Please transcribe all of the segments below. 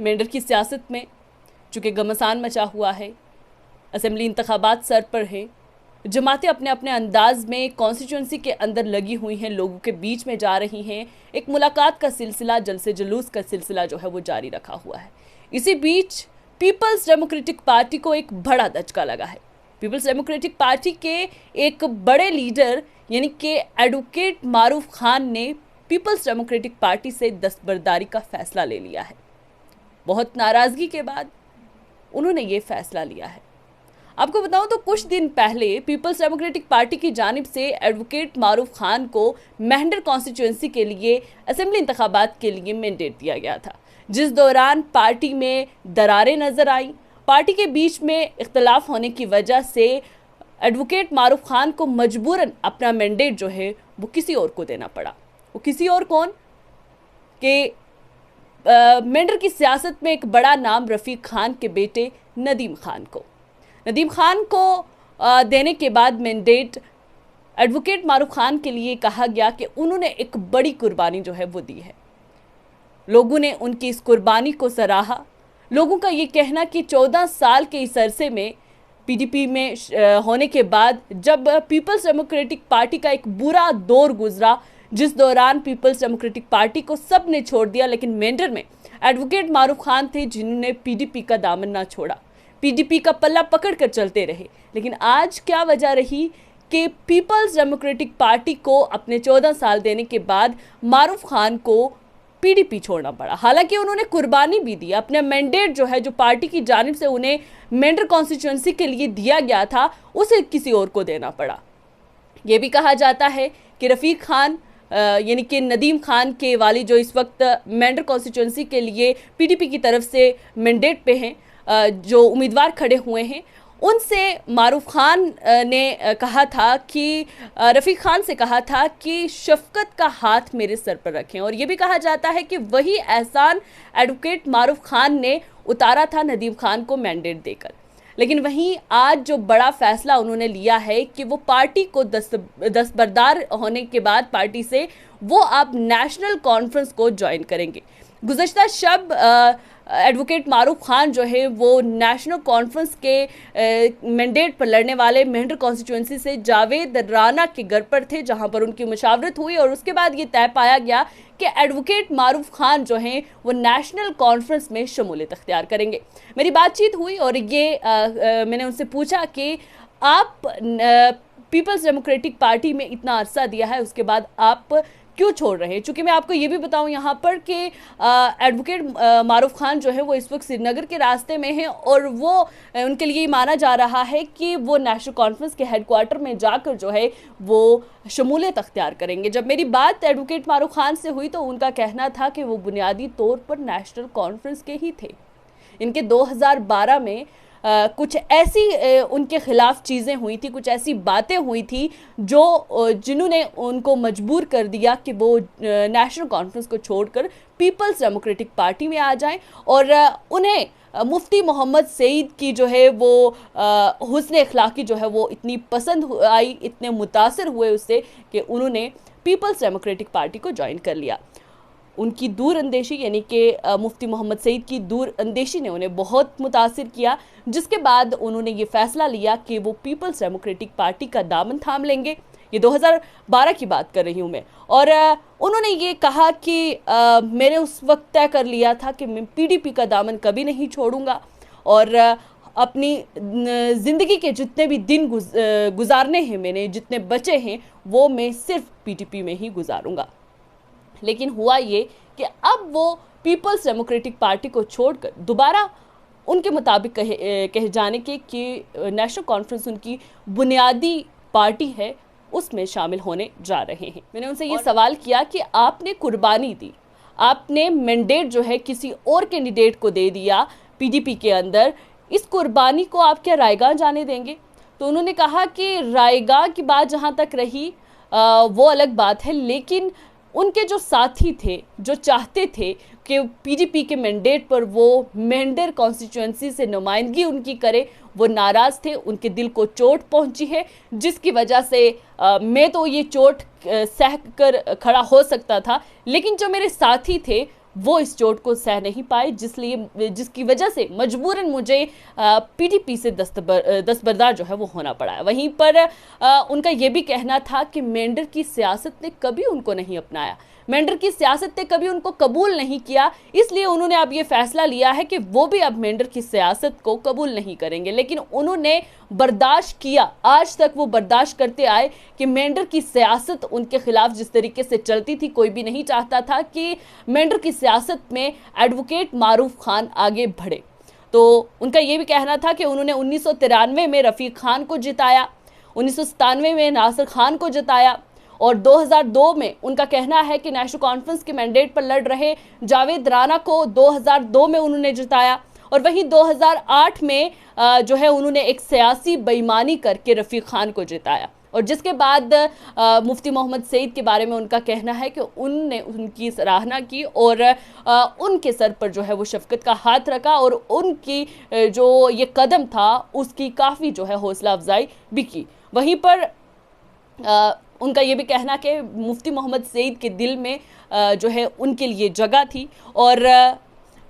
मेंढर की सियासत में चूँकि घमासान मचा हुआ है, असेंबली इंतखाबात सर पर है, जमातें अपने अपने अंदाज में कॉन्स्टिट्यूंसी के अंदर लगी हुई हैं, लोगों के बीच में जा रही हैं। एक मुलाकात का सिलसिला, जलसे जुलूस का सिलसिला जो है वो जारी रखा हुआ है। इसी बीच पीपल्स डेमोक्रेटिक पार्टी को एक बड़ा धचका लगा है। पीपल्स डेमोक्रेटिक पार्टी के एक बड़े लीडर यानी कि एडवोकेट मारूफ खान ने पीपल्स डेमोक्रेटिक पार्टी से दस्तबरदारी का फैसला ले लिया है। बहुत नाराज़गी के बाद उन्होंने ये फैसला लिया है। आपको बताऊं तो कुछ दिन पहले पीपल्स डेमोक्रेटिक पार्टी की जानिब से एडवोकेट मारूफ खान को मेंढर कॉन्स्टिट्यूंसी के लिए असेंबली इंतखाबात के लिए मैंडेट दिया गया था, जिस दौरान पार्टी में दरारें नजर आई। पार्टी के बीच में इख्तलाफ होने की वजह से एडवोकेट मारूफ खान को मजबूरन अपना मैंडेट जो है वो किसी और को देना पड़ा। वो किसी और कौन कि मेंढर की सियासत में एक बड़ा नाम रफ़ीक खान के बेटे नदीम खान को। नदीम खान को देने के बाद मैंडेट एडवोकेट मारूफ खान के लिए कहा गया कि उन्होंने एक बड़ी कुर्बानी जो है वो दी है। लोगों ने उनकी इस कुर्बानी को सराहा। लोगों का ये कहना कि 14 साल के इस अरसे में पीडीपी में होने के बाद जब पीपल्स डेमोक्रेटिक पार्टी का एक बुरा दौर गुजरा, जिस दौरान पीपल्स डेमोक्रेटिक पार्टी को सब ने छोड़ दिया, लेकिन मेंढर में एडवोकेट मारूफ खान थे जिन्होंने पीडीपी का दामन ना छोड़ा, पीडीपी का पल्ला पकड़ कर चलते रहे। लेकिन आज क्या वजह रही कि पीपल्स डेमोक्रेटिक पार्टी को अपने 14 साल देने के बाद मारूफ खान को पीडीपी छोड़ना पड़ा। हालांकि उन्होंने कुर्बानी भी दी, अपना मैंडेट जो है जो पार्टी की जानिब से उन्हें मेंढर कॉन्स्टिट्यूंसी के लिए दिया गया था उसे किसी और को देना पड़ा। ये भी कहा जाता है कि रफ़ीक खान यानी कि नदीम खान के वालिद जो इस वक्त मेंढर कॉन्स्टिट्यूंसी के लिए पीडीपी की तरफ से मैंडेट पे हैं, जो उम्मीदवार खड़े हुए हैं, उनसे मारूफ खान ने कहा था कि रफ़ीक खान से कहा था कि शफ़क़त का हाथ मेरे सर पर रखें। और ये भी कहा जाता है कि वही एहसान एडवोकेट मारूफ खान ने उतारा था नदीम खान को मैंडेट देकर। लेकिन वहीं आज जो बड़ा फैसला उन्होंने लिया है कि वो पार्टी को दस्तबरदार होने के बाद पार्टी से वो अब नेशनल कॉन्फ्रेंस को ज्वाइन करेंगे। गुज़श्ता शब एडवोकेट मारूफ खान जो है वो नेशनल कॉन्फ्रेंस के मैंडेट पर लड़ने वाले मेंढर कॉन्स्टिट्यूंसी से जावेद राना के घर पर थे, जहां पर उनकी मुशावरत हुई और उसके बाद ये तय पाया गया कि एडवोकेट मारूफ खान जो हैं वो नेशनल कॉन्फ्रेंस में शमूलियत अख्तियार करेंगे। मेरी बातचीत हुई और ये मैंने उनसे पूछा कि आप पीपल्स डेमोक्रेटिक पार्टी में इतना अरसा दिया है, उसके बाद आप क्यों छोड़ रहे हैं? चूँकि मैं आपको ये भी बताऊं यहाँ पर कि एडवोकेट मारूफ खान जो है वो इस वक्त श्रीनगर के रास्ते में हैं और वो उनके लिए माना जा रहा है कि वो नेशनल कॉन्फ्रेंस के हेडक्वार्टर में जाकर जो है वो शमूलियत अख्तियार करेंगे। जब मेरी बात एडवोकेट मारूफ खान से हुई तो उनका कहना था कि वो बुनियादी तौर पर नेशनल कॉन्फ्रेंस के ही थे। इनके 2012 में कुछ ऐसी उनके ख़िलाफ़ चीज़ें हुई थी, कुछ ऐसी बातें हुई थी जिन्होंने उनको मजबूर कर दिया कि वो नेशनल कॉन्फ्रेंस को छोड़कर पीपल्स डेमोक्रेटिक पार्टी में आ जाएं। और उन्हें मुफ्ती मोहम्मद सईद की जो है वो हुस्न अखलाक़ी जो है वो इतनी पसंद आई, इतने मुतासिर हुए उससे कि उन्होंने पीपल्स डेमोक्रेटिक पार्टी को ज्वाइन कर लिया। उनकी दूर अंदेशी यानी कि मुफ्ती मोहम्मद सईद की दूर अंदेशी ने उन्हें बहुत मुतासिर किया, जिसके बाद उन्होंने ये फैसला लिया कि वो पीपल्स डेमोक्रेटिक पार्टी का दामन थाम लेंगे। ये 2012 की बात कर रही हूँ मैं। और उन्होंने ये कहा कि मैंने उस वक्त तय कर लिया था कि मैं पीडीपी का दामन कभी नहीं छोड़ूंगा और अपनी ज़िंदगी के जितने भी दिन गुजारने हैं, मैंने जितने बचे हैं, वो मैं सिर्फ पीडीपी में ही गुजारूंगा। लेकिन हुआ ये कि अब वो पीपल्स डेमोक्रेटिक पार्टी को छोड़कर दोबारा उनके मुताबिक कहे जाने के कि नेशनल कॉन्फ्रेंस उनकी बुनियादी पार्टी है उसमें शामिल होने जा रहे हैं। मैंने उनसे ये सवाल किया कि आपने कुर्बानी दी, आपने मैंडेट जो है किसी और कैंडिडेट को दे दिया पीडीपी के अंदर, इस कुर्बानी को आप क्या रायगाह जाने देंगे? तो उन्होंने कहा कि रायगाह की बात जहाँ तक रही वो अलग बात है, लेकिन उनके जो साथी थे, जो चाहते थे कि पीडीपी के मैंडेट पर वो मेंढर कॉन्स्टिट्यूंसी से नुमाइंदगी उनकी करे, वो नाराज़ थे, उनके दिल को चोट पहुंची है, जिसकी वजह से मैं तो ये चोट सह कर खड़ा हो सकता था, लेकिन जो मेरे साथी थे वो इस चोट को सह नहीं पाए, जिसकी वजह से मजबूरन मुझे पीडीपी से दस्तबरदार जो है वो होना पड़ा है। वहीं पर उनका ये भी कहना था कि मेंढर की सियासत ने कभी उनको नहीं अपनाया, मेंढर की सियासत ने कभी उनको कबूल नहीं किया, इसलिए उन्होंने अब ये फैसला लिया है कि वो भी अब मेंढर की सियासत को कबूल नहीं करेंगे। लेकिन उन्होंने बर्दाश्त किया, आज तक वो बर्दाश्त करते आए कि मेंढर की सियासत उनके खिलाफ जिस तरीके से चलती थी, कोई भी नहीं चाहता था कि मेंढर की सियासत में एडवोकेट मारूफ खान आगे बढ़े। तो उनका ये भी कहना था कि उन्होंने 1993 में रफ़ीक खान को जिताया, 1997 में नासिर खान को जिताया, और 2002 में उनका कहना है कि नेशनल कॉन्फ्रेंस के मैंडेट पर लड़ रहे जावेद राणा को 2002 में उन्होंने जिताया। और वहीं 2008 में जो है उन्होंने एक सियासी बेईमानी करके रफ़ीक खान को जिताया। और जिसके बाद मुफ्ती मोहम्मद सईद के बारे में उनका कहना है कि उनने उनकी सराहना की और उनके सर पर जो है वो शफकत का हाथ रखा और उनकी जो ये कदम था उसकी काफ़ी जो है हौसला अफजाई भी की। वहीं पर उनका ये भी कहना कि मुफ्ती मोहम्मद सईद के दिल में जो है उनके लिए जगह थी और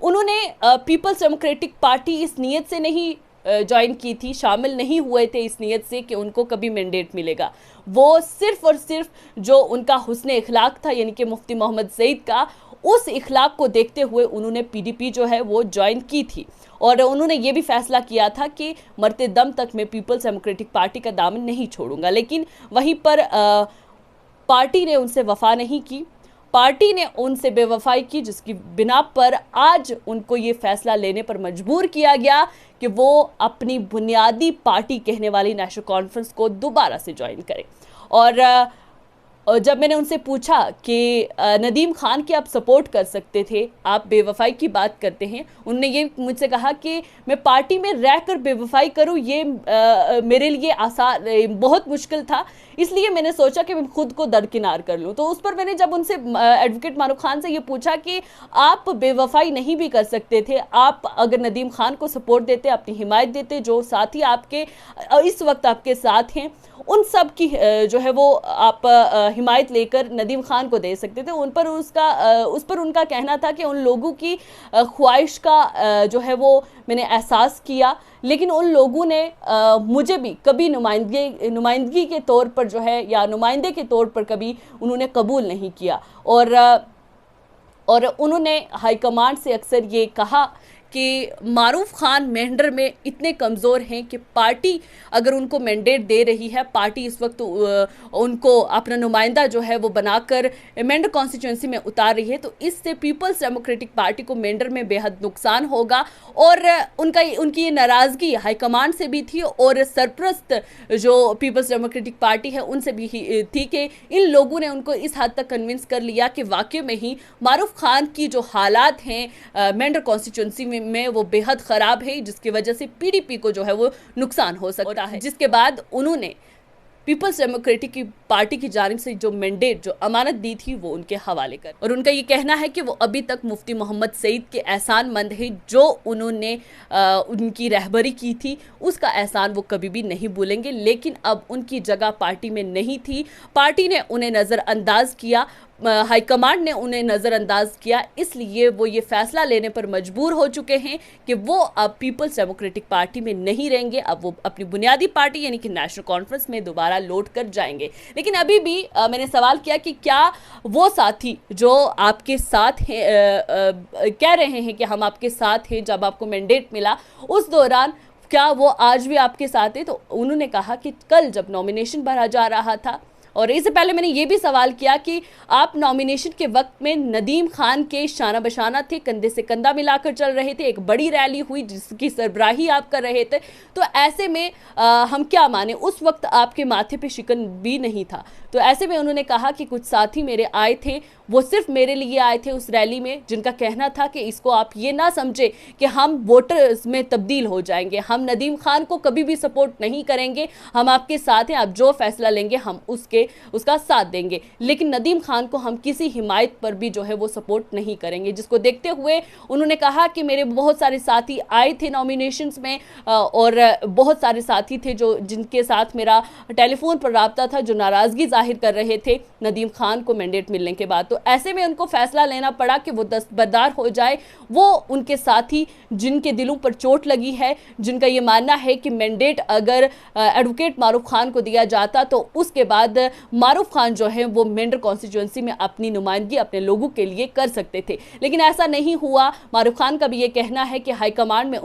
उन्होंने पीपल्स डेमोक्रेटिक पार्टी इस नीयत से नहीं ज्वाइन की थी, शामिल नहीं हुए थे इस नीयत से कि उनको कभी मैंडेट मिलेगा। वो सिर्फ और सिर्फ जो उनका हुस्न इखलाक था, यानी कि मुफ्ती मोहम्मद सईद का, उस इखलाक को देखते हुए उन्होंने पीडीपी जो है वो ज्वाइन की थी। और उन्होंने ये भी फैसला किया था कि मरते दम तक मैं पीपल्स डेमोक्रेटिक पार्टी का दामन नहीं छोड़ूंगा। लेकिन वहीं पर पार्टी ने उनसे वफा नहीं की, पार्टी ने उनसे बेवफाई की, जिसकी बिना पर आज उनको ये फैसला लेने पर मजबूर किया गया कि वो अपनी बुनियादी पार्टी कहने वाली नेशनल कॉन्फ्रेंस को दोबारा से ज्वाइन करें। और जब मैंने उनसे पूछा कि नदीम खान की आप सपोर्ट कर सकते थे, आप बेवफाई की बात करते हैं, उन्होंने ये मुझसे कहा कि मैं पार्टी में रहकर बेवफाई करूं, ये मेरे लिए आसान बहुत मुश्किल था, इसलिए मैंने सोचा कि मैं खुद को दरकिनार कर लूं। तो उस पर मैंने जब उनसे एडवोकेट मारूफ खान से ये पूछा कि आप बेवफाई नहीं भी कर सकते थे, आप अगर नदीम खान को सपोर्ट देते, अपनी हिमायत देते, जो साथी आपके इस वक्त आपके साथ हैं उन सब की जो है वो आप हिमायत लेकर नदीम खान को दे सकते थे। उस पर उनका कहना था कि उन लोगों की ख्वाहिश का जो है वो मैंने एहसास किया, लेकिन उन लोगों ने मुझे भी कभी नुमाइंदगी के तौर पर जो है या नुमाइंदे के तौर पर कभी उन्होंने कबूल नहीं किया। और उन्होंने हाईकमांड से अक्सर ये कहा कि मारूफ खान मेंढर में इतने कमज़ोर हैं कि पार्टी अगर उनको मैंडेट दे रही है, पार्टी इस वक्त उनको अपना नुमाइंदा जो है वो बनाकर मेंढर कॉन्स्टिट्यूंसी में उतार रही है, तो इससे पीपल्स डेमोक्रेटिक पार्टी को मेंढर में बेहद नुकसान होगा। और उनकी ये नाराज़गी हाईकमांड से भी थी और सरप्रस्त जो पीपल्स डेमोक्रेटिक पार्टी है उनसे भी थी कि इन लोगों ने उनको इस हद तक कन्विंस कर लिया कि वाकई में ही मारूफ खान की जो हालात हैं मेंढर कॉन्स्टिट्यूंसी में वो बेहद ख़राब है, जिसकी वजह से पीडीपी को जो है वो नुकसान हो सकता है। जिसके बाद उन्होंने पीपल्स डेमोक्रेटिक की पार्टी की जानिब से जो मैंडेट, जो अमानत दी थी, वो उनके हवाले कर। और उनका ये कहना है कि वो अभी तक मुफ्ती मोहम्मद सईद के एहसान मंद है, जो उन्होंने उनकी रहबरी की थी उसका एहसान वो कभी भी नहीं भूलेंगे। लेकिन अब उनकी जगह पार्टी में नहीं थी, पार्टी ने उन्हें नज़रअंदाज किया, हाईकमांड ने उन्हें नज़रअंदाज किया, इसलिए वो ये फैसला लेने पर मजबूर हो चुके हैं कि वो अब पीपल्स डेमोक्रेटिक पार्टी में नहीं रहेंगे, अब वो अपनी बुनियादी पार्टी यानी कि नेशनल कॉन्फ्रेंस में दोबारा लौट कर जाएंगे। लेकिन अभी भी मैंने सवाल किया कि क्या वो साथी जो आपके साथ हैं कह रहे हैं कि हम आपके साथ हैं जब आपको मैंडेट मिला, उस दौरान क्या वो आज भी आपके साथ है? तो उन्होंने कहा कि कल जब नॉमिनेशन भरा जा रहा था, और इससे पहले मैंने ये भी सवाल किया कि आप नॉमिनेशन के वक्त में नदीम खान के शाना बशाना थे, कंधे से कंधा मिलाकर चल रहे थे, एक बड़ी रैली हुई जिसकी सरबराही आप कर रहे थे, तो ऐसे में हम क्या माने, उस वक्त आपके माथे पे शिकन भी नहीं था। तो ऐसे में उन्होंने कहा कि कुछ साथी मेरे आए थे, वो सिर्फ मेरे लिए आए थे उस रैली में, जिनका कहना था कि इसको आप ये ना समझे कि हम वोटर्स में तब्दील हो जाएंगे, हम नदीम खान को कभी भी सपोर्ट नहीं करेंगे, हम आपके साथ हैं, आप जो फैसला लेंगे हम उसका साथ देंगे, लेकिन नदीम खान को हम किसी हिमायत पर भी जो है वो सपोर्ट नहीं करेंगे। जिसको देखते हुए उन्होंने कहा कि मेरे बहुत सारे साथी आए थे नॉमिनेशंस में और बहुत सारे साथी थे जिनके साथ मेरा टेलीफोन पर रब्ता था, जो नाराज़गी जाहिर कर रहे थे नदीम खान को मैंडेट मिलने के बाद। तो ऐसे में उनको फैसला लेना पड़ा कि वो दस्तबरदार हो जाए। वो उनके साथी जिनके दिलों पर चोट लगी है, जिनका ये मानना है कि मैंडेट अगर एडवोकेट मारूफ खान को दिया जाता तो उसके बाद मारूफ खान जो है वो मेंढर कॉन्स्टिट्यूंसी में अपनी नुमाइंदगी अपने लोगों के लिए कर सकते थे, लेकिन ऐसा नहीं हुआ। मारूफ खान का भी ये कहना है कि हाईकमांड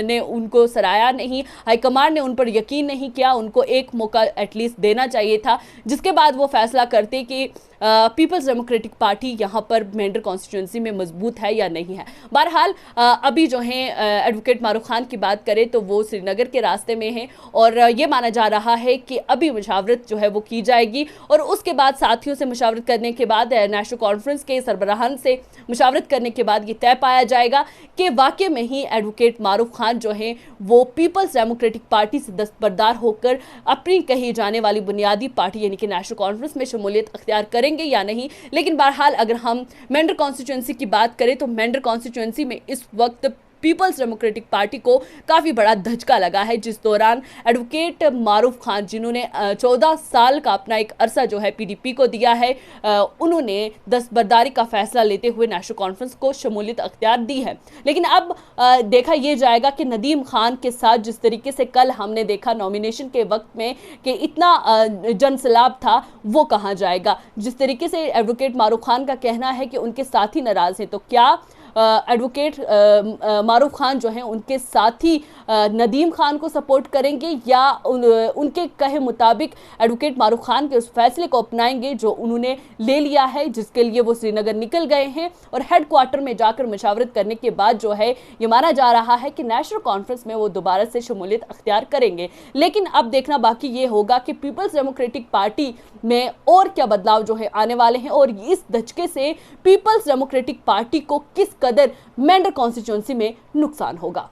ने उनको सराहा नहीं, हाईकमांड ने उन पर यकीन नहीं किया, उनको एक मौका एटलीस्ट देना चाहिए था, जिसके बाद वो फैसला करते कि पीपल्स डेमोक्रेटिक पार्टी यहाँ पर मेंढर कॉन्स्टिट्यूंसी में मजबूत है या नहीं है। बहरहाल अभी जो है एडवोकेट मारूफ खान की बात करें तो वो श्रीनगर के रास्ते में है और ये माना जा रहा है कि अभी मुशावरत जो है वो की जाएगी और उसके बाद साथियों से मुशावरत करने के बाद नेशनल कॉन्फ्रेंस के सरबराहान से मुशावरत करने के बाद ये तय पाया जाएगा कि वाकई में ही एडवोकेट मारूफ खान जो है वो पीपल्स डेमोक्रेटिक पार्टी से दस्तबरदार होकर अपनी कही जाने वाली बुनियादी पार्टी यानी कि नेशनल कॉन्फ्रेंस में शमूलियत अख्तियार करेंगे या नहीं। लेकिन बहरहाल अगर हम मेंढर कॉन्स्टिट्यूंसी की बात करें तो मेंढर कॉन्स्टिट्यूंसी में इस वक्त पीपल्स डेमोक्रेटिक पार्टी को काफ़ी बड़ा धचका लगा है, जिस दौरान एडवोकेट मारूफ खान जिन्होंने 14 साल का अपना एक अरसा जो है पीडीपी को दिया है, उन्होंने दस्तबरदारी का फैसला लेते हुए नेशनल कॉन्फ्रेंस को शमूलियत अख्तियार दी है। लेकिन अब देखा यह जाएगा कि नदीम खान के साथ जिस तरीके से कल हमने देखा नॉमिनेशन के वक्त में कि इतना जनसैलाब था, वो कहाँ जाएगा। जिस तरीके से एडवोकेट मारूफ खान का कहना है कि उनके साथी नाराज हैं, तो क्या एडवोकेट मारूफ खान जो हैं उनके साथी नदीम खान को सपोर्ट करेंगे या उनके कहे मुताबिक एडवोकेट मारूफ खान के उस फैसले को अपनाएंगे जो उन्होंने ले लिया है, जिसके लिए वो श्रीनगर निकल गए हैं और हेडक्वार्टर में जाकर मुशावरत करने के बाद जो है ये माना जा रहा है कि नेशनल कॉन्फ्रेंस में वो दोबारा से शमूलियत अख्तियार करेंगे। लेकिन अब देखना बाकी ये होगा कि पीपल्स डेमोक्रेटिक पार्टी में और क्या बदलाव जो है आने वाले हैं और इस धचके से पीपल्स डेमोक्रेटिक पार्टी को किस कदर मेंढर कॉन्स्टिट्यूंसी में नुकसान होगा।